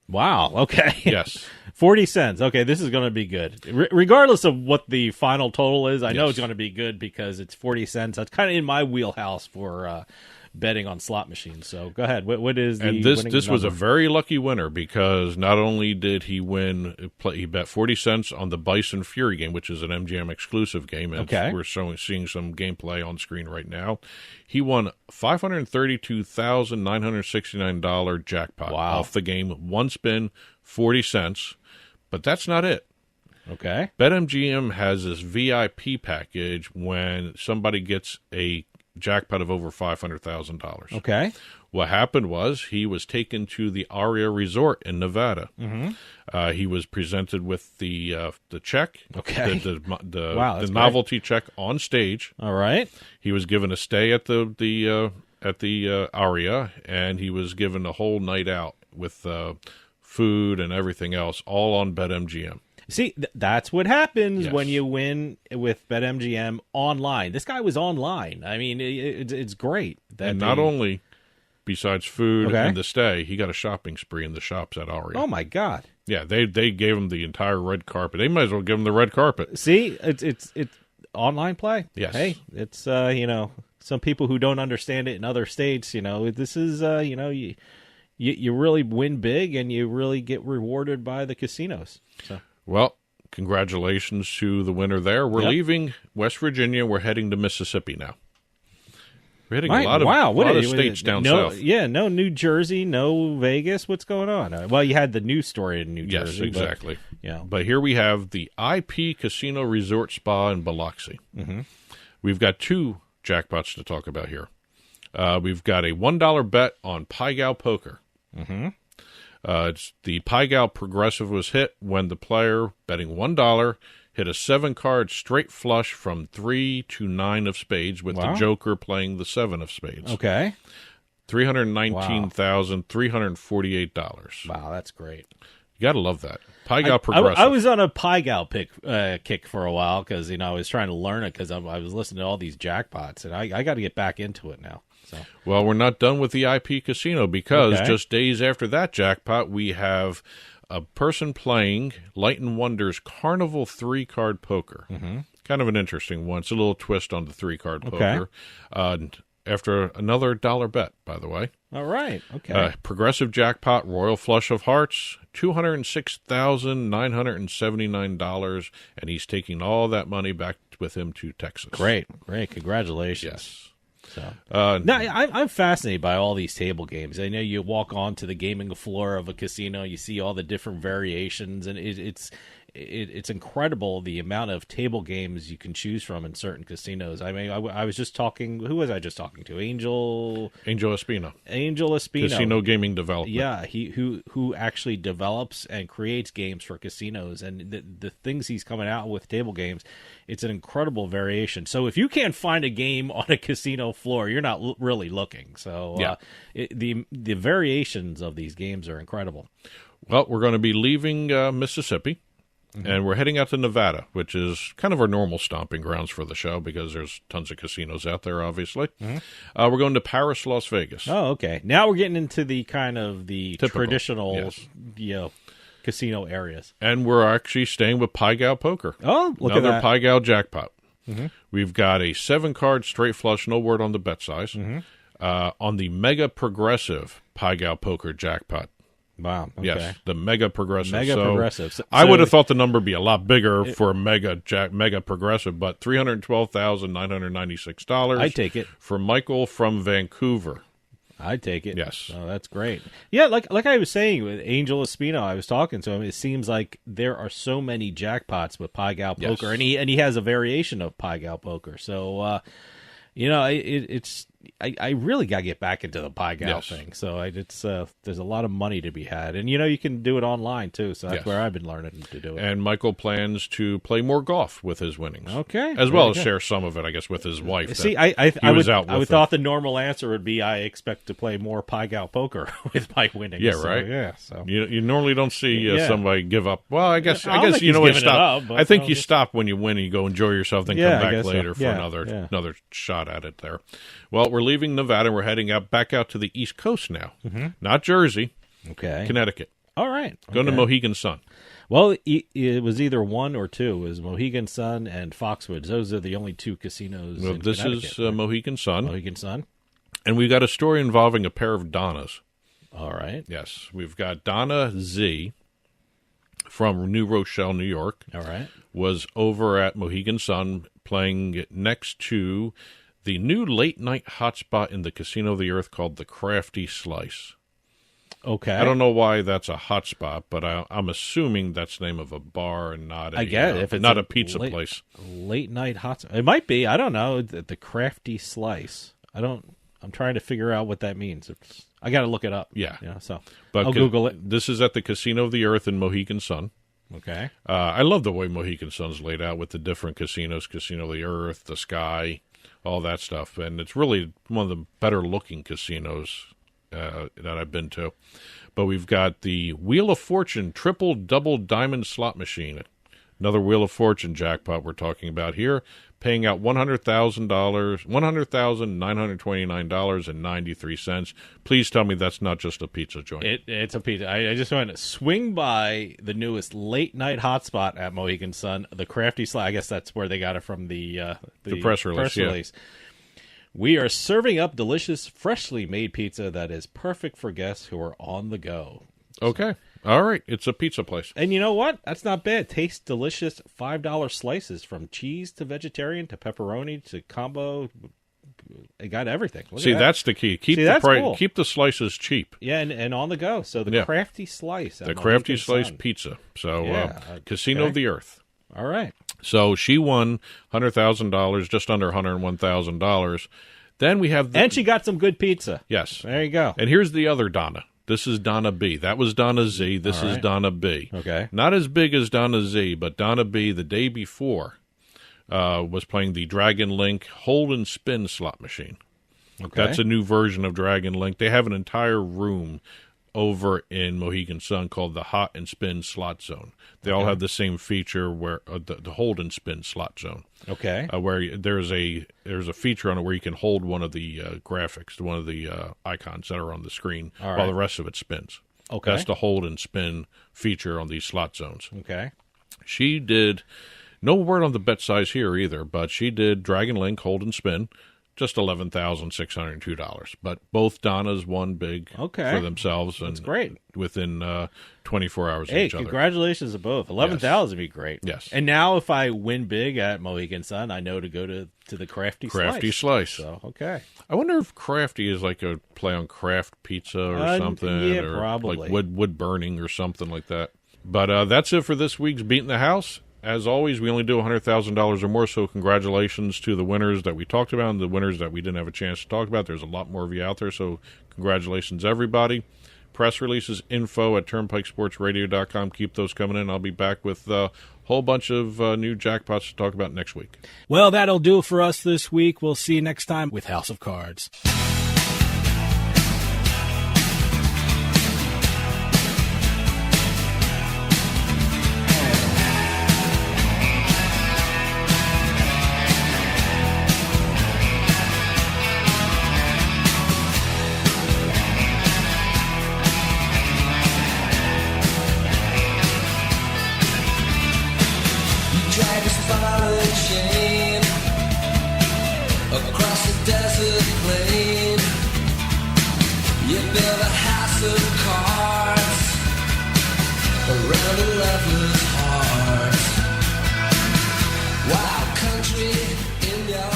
Wow. Okay. Yes. 40 cents. Okay, this is going to be good. Regardless of what the final total is, I know it's going to be good because it's 40 cents. That's kind of in my wheelhouse for betting on slot machines. So go ahead. What is the And this was a very lucky winner because not only did he win, he bet 40 cents on the Bison Fury game, which is an MGM exclusive game. And we're seeing some gameplay on screen right now. He won $532,969 jackpot off the game. One spin, 40 cents. But that's not it. Okay. BetMGM has this VIP package when somebody gets a jackpot of over $500,000. Okay. What happened was he was taken to the Aria Resort in Nevada. He was presented with the check, the novelty check on stage. All right. He was given a stay at the Aria, and he was given a whole night out with food and everything else, all on BetMGM. See, that's what happens when you win with BetMGM online. This guy was online. I mean, it's great. And not only, besides food and the stay, he got a shopping spree in the shops at Aria. Oh, my God. Yeah, they gave him the entire red carpet. They might as well give him the red carpet. See, it's online play. Yes. Hey, it's, some people who don't understand it in other states, this is, you really win big and you really get rewarded by the casinos. So. Well, congratulations to the winner there. We're leaving West Virginia. We're heading to Mississippi now. We're hitting a lot of states down south. Yeah, no New Jersey, no Vegas. What's going on? Well, you had the news story in New Jersey. Yes, exactly. But, but here we have the IP Casino Resort Spa in Biloxi. We've got two jackpots to talk about here. We've got a $1 bet on Pai Gow Poker. It's the Pai Gow Progressive was hit when the player betting $1 hit a 7-card straight flush from 3 to 9 of spades with the Joker playing the 7 of spades. Okay. $319,348. Wow, that's great. You got to love that. Pai Gow Progressive. I was on a Pai Gow kick for a while because, I was trying to learn it because I was listening to all these jackpots, and I got to get back into it now. So. Well, we're not done with the IP Casino because just days after that jackpot, we have a person playing Light & Wonder's Carnival 3-card poker. Kind of an interesting one. It's a little twist on the 3-card poker. After another $1 bet, by the way. All right. Okay. Progressive jackpot, Royal Flush of Hearts, $206,979, and he's taking all that money back with him to Texas. Great. Congratulations. Yes. So, I'm fascinated by all these table games. I know you walk onto the gaming floor of a casino, you see all the different variations, and it's incredible the amount of table games you can choose from in certain casinos. I mean, I was just talking. Who was I just talking to? Angel Espino. Casino Gaming Development. Yeah, who actually develops and creates games for casinos, and the things he's coming out with table games. It's an incredible variation. So if you can't find a game on a casino floor, you're not really looking. So the variations of these games are incredible. Well, we're going to be leaving Mississippi. Mm-hmm. And we're heading out to Nevada, which is kind of our normal stomping grounds for the show because there's tons of casinos out there, obviously. Mm-hmm. We're going to Paris, Las Vegas. Oh, okay. Now we're getting into the kind of the typical, traditional, casino areas. And we're actually staying with Pai Gow Poker. Oh, look Another at that. Pai Gow jackpot. Mm-hmm. We've got a 7-card straight flush, no word on the bet size, on the Mega Progressive Pai Gow Poker jackpot. Wow. Okay. Yes, the Mega Progressive. Progressive. So, I would have thought the number would be a lot bigger for a Mega Progressive, but $312,996. I take it. For Michael from Vancouver. I take it. Yes. Oh, that's great. Yeah, like I was saying with Angel Espino, I was talking to him. It seems like there are so many jackpots with Pai Gow Poker, and he has a variation of Pai Gow Poker. So, it's. I really got to get back into the Pai Gow thing. So there's a lot of money to be had. And, you can do it online, too. So that's where I've been learning to do it. And Michael plans to play more golf with his winnings. Okay. As well as share some of it, I guess, with his wife. See, I would thought the normal answer would be I expect to play more Pai Gow Poker with my winnings. Yeah, right. So. You normally don't see somebody give up. Well, I guess you know what, stop. I think you stop when you win and you go enjoy yourself, then come back later for another shot at it there. Well, we're leaving Nevada and we're heading back out to the East Coast now. Mm-hmm. Not Jersey. Okay. Connecticut. All right. Going to Mohegan Sun. Well, it was either one or two. It was Mohegan Sun and Foxwoods. Those are the only two casinos in this Connecticut. Is Mohegan Sun. Mohegan Sun. And we've got a story involving a pair of Donnas. All right. Yes. We've got Donna Z from New Rochelle, New York. All right. Was over at Mohegan Sun playing next to the new late-night hotspot in the Casino of the Earth called the Crafty Slice. Okay. I don't know why that's a hotspot, but I'm assuming that's the name of a bar and not a, if it's not a pizza place. Late-night hotspot. It might be. I don't know. The Crafty Slice. I'm trying to figure out what that means. I got to look it up. Yeah. But I'll Google it. This is at the Casino of the Earth in Mohegan Sun. Okay. I love the way Mohegan Sun's laid out with the different casinos, Casino of the Earth, the Sky, all that stuff. And it's really one of the better-looking casinos that I've been to. But we've got the Wheel of Fortune triple-double diamond slot machine. Another Wheel of Fortune jackpot we're talking about here, paying out $100,929.93. Please tell me that's not just a pizza joint. It's a pizza. I just want to swing by the newest late-night hotspot at Mohegan Sun, the Crafty Slice. I guess that's where they got it from the press release. Yeah. We are serving up delicious, freshly made pizza that is perfect for guests who are on the go. Okay. All right. It's a pizza place. And you know what? That's not bad. Tastes delicious. $5 slices from cheese to vegetarian to pepperoni to combo. It got everything. See, that's the key. Keep the price. Cool. Keep the slices cheap. Yeah, and on the go. So the Crafty Slice. The Crafty Slice pizza. So Casino of the Earth. All right. So she won $100,000, just under $101,000. Then we have and she got some good pizza. Yes. There you go. And here's the other Donna. This is Donna B. That was Donna Z. This is Donna B. Okay. Not as big as Donna Z, but Donna B the day before was playing the Dragon Link hold and spin slot machine. Okay. That's a new version of Dragon Link. They have an entire room over in Mohegan Sun called the Hot and Spin Slot Zone. They all have the same feature where the hold and spin slot zone. Okay. Where there's a feature on it where you can hold one of the graphics, one of the icons that are on the screen while the rest of it spins. Okay. That's the hold and spin feature on these slot zones. Okay. She did no word on the bet size here either, but she did Dragon Link hold and spin. just $11,602. But both Donnas won big for themselves. That's and great. Within 24 hours of Hey, each other. Congratulations to both. 11,000 would be great. Yes. And now if I win big at Mohegan Sun, I know to go to the Crafty Slice. So, okay. I wonder if Crafty is like a play on craft pizza or something. Yeah, or probably. Like wood burning or something like that. But that's it for this week's Beating the House. As always, we only do $100,000 or more, so congratulations to the winners that we talked about and the winners that we didn't have a chance to talk about. There's a lot more of you out there, so congratulations, everybody. Press releases, info@turnpikesportsradio.com. Keep those coming in. I'll be back with a whole bunch of new jackpots to talk about next week. Well, that'll do it for us this week. We'll see you next time with House of Cards. Across the desert plain, you build a house of cards around a lover's heart. Wild country in your